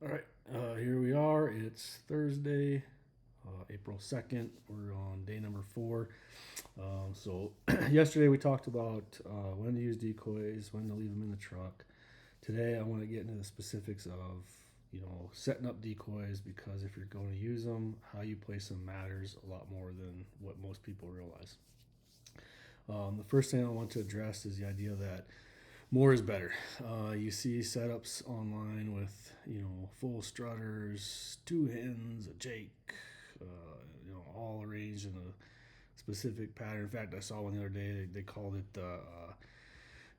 All right, here we are. It's Thursday, April 2nd. We're on day number 4. So, yesterday we talked about when to use decoys, when to leave them in the truck. Today, I want to get into the specifics of, setting up decoys because if you're going to use them, how you place them matters a lot more than what most people realize. The first thing I want to address is the idea that more is better. You see setups online with full strutters, two hens, a Jake, all arranged in a specific pattern. In fact, I saw one the other day. They called it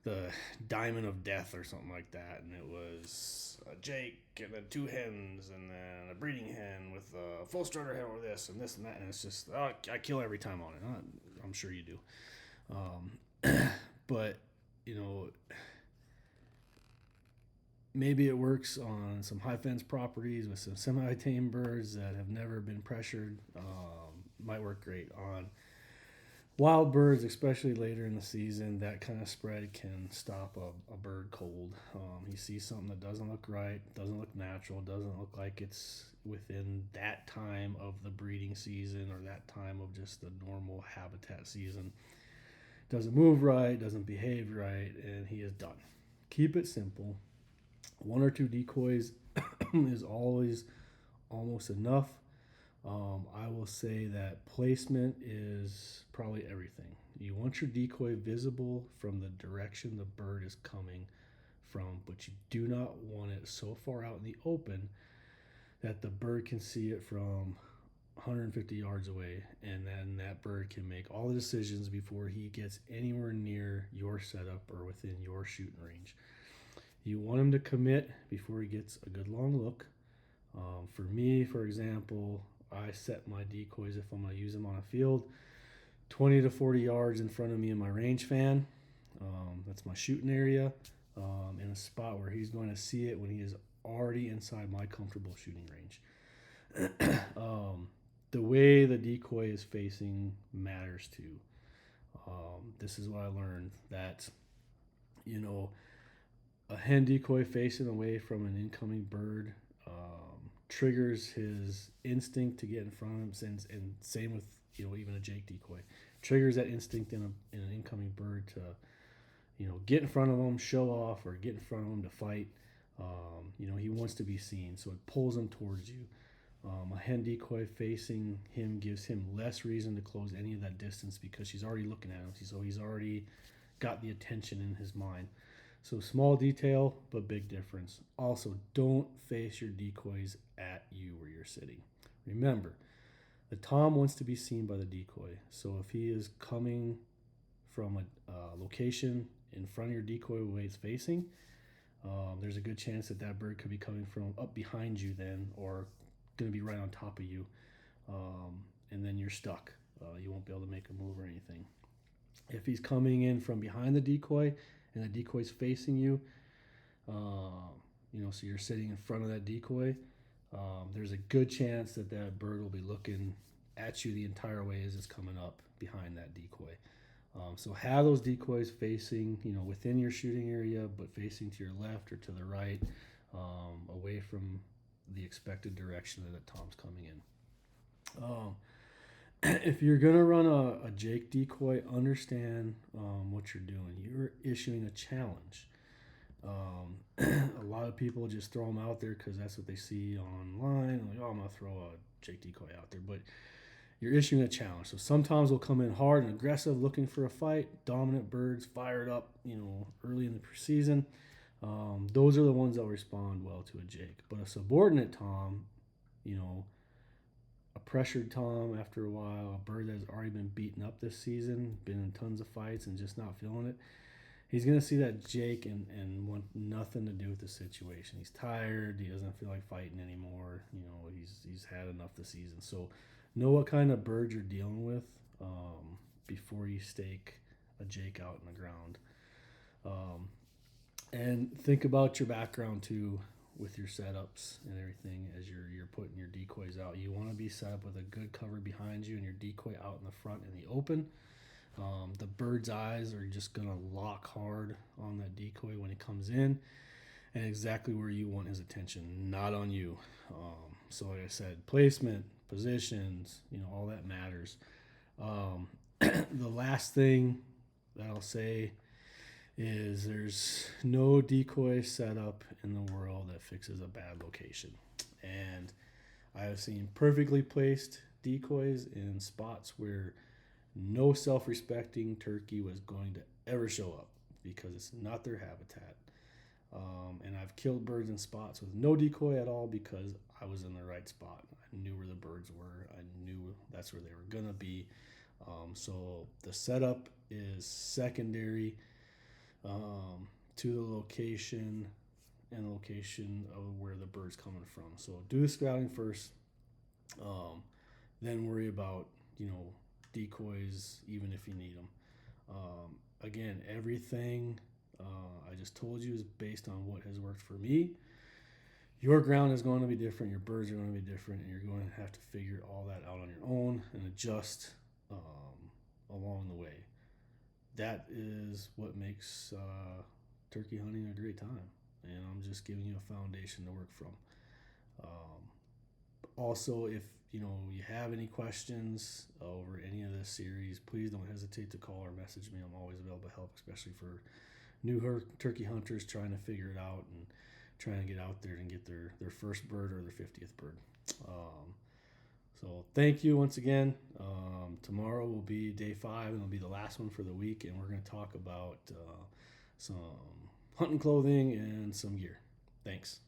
the Diamond of Death or something like that, and it was a Jake and then two hens and then a breeding hen with a full strutter hen or this and this and that, and it's just I kill every time on it. I'm sure you do, but you know maybe it works on some high fence properties with some semi-tame birds that have never been pressured. Might work great on wild birds, especially later in the season. That kind of spread can stop a bird cold. He sees something that doesn't look right, doesn't look natural, doesn't look like it's within that time of the breeding season or that time of just the normal habitat season. Doesn't move right, doesn't behave right, and he is done. Keep it simple. One or two decoys is always almost enough. I will say that placement is probably everything. You want your decoy visible from the direction the bird is coming from, but you do not want it so far out in the open that the bird can see it from 150 yards away, and then that bird can make all the decisions before he gets anywhere near your setup or within your shooting range. You want him to commit before he gets a good long look. For me, for example, I set my decoys if I'm going to use them on a field 20 to 40 yards in front of me in my range fan. That's my shooting area, in a spot where he's going to see it when he is already inside my comfortable shooting range. The way the decoy is facing matters too. This is what I learned that, you know, a hen decoy facing away from an incoming bird triggers his instinct to get in front of him. And same with even a Jake decoy triggers that instinct in an incoming bird to get in front of him, show off, or get in front of him to fight. He wants to be seen, so it pulls him towards you. A hen decoy facing him gives him less reason to close any of that distance because she's already looking at him. So he's already got the attention in his mind. So small detail, but big difference. Also, don't face your decoys at you where you're sitting. Remember, the tom wants to be seen by the decoy. So if he is coming from a location in front of your decoy where it's facing, there's a good chance that that bird could be coming from up behind you then, or going to be right on top of you, and then you're stuck. You won't be able to make a move or anything. If he's coming in from behind the decoy and the decoy's facing you, so you're sitting in front of that decoy, there's a good chance that that bird will be looking at you the entire way as it's coming up behind that decoy. So have those decoys facing, within your shooting area, but facing to your left or to the right, away from the expected direction that the tom's coming in. If you're gonna run a Jake decoy, understand what you're doing. You're issuing a challenge. A lot of people just throw them out there because that's what they see online. Like, oh, I'm gonna throw a Jake decoy out there, but you're issuing a challenge. So sometimes they'll come in hard and aggressive, looking for a fight. Dominant birds, fired up, early in the season. Those are the ones that will respond well to a Jake. But a subordinate tom, you know, a pressured tom after a while, a bird that's already been beaten up this season, been in tons of fights and just not feeling it, he's going to see that Jake and want nothing to do with the situation. He's tired. He doesn't feel like fighting anymore. He's had enough this season. So know what kind of bird you're dealing with before you stake a Jake out in the ground. And think about your background too with your setups and everything as you're putting your decoys out. You want to be set up with a good cover behind you and your decoy out in the front in the open. The bird's eyes are just going to lock hard on that decoy when it comes in. and exactly where you want his attention, not on you. So like I said, placement, positions, all that matters. The last thing that I'll say is there's no decoy setup in the world that fixes a bad location. And I have seen perfectly placed decoys in spots where no self-respecting turkey was going to ever show up because it's not their habitat. And I've killed birds in spots with no decoy at all because I was in the right spot. I knew where the birds were. I knew that's where they were gonna be. So the setup is secondary to the location and the location of where the bird's coming from. So do the scouting first, then worry about decoys even if you need them. Again, everything I just told you is based on what has worked for me. Your ground is going to be different, your birds are going to be different, and you're going to have to figure all that out on your own and adjust along the way. That is what makes turkey hunting a great time, and I'm just giving you a foundation to work from. Also, if you have any questions over any of this series, please don't hesitate to call or message me. I'm always available to help, especially for new turkey hunters trying to figure it out and trying to get out there and get their first bird or their 50th bird. So thank you once again. Tomorrow will be day 5 and it'll be the last one for the week, and we're going to talk about some hunting clothing and some gear. Thanks.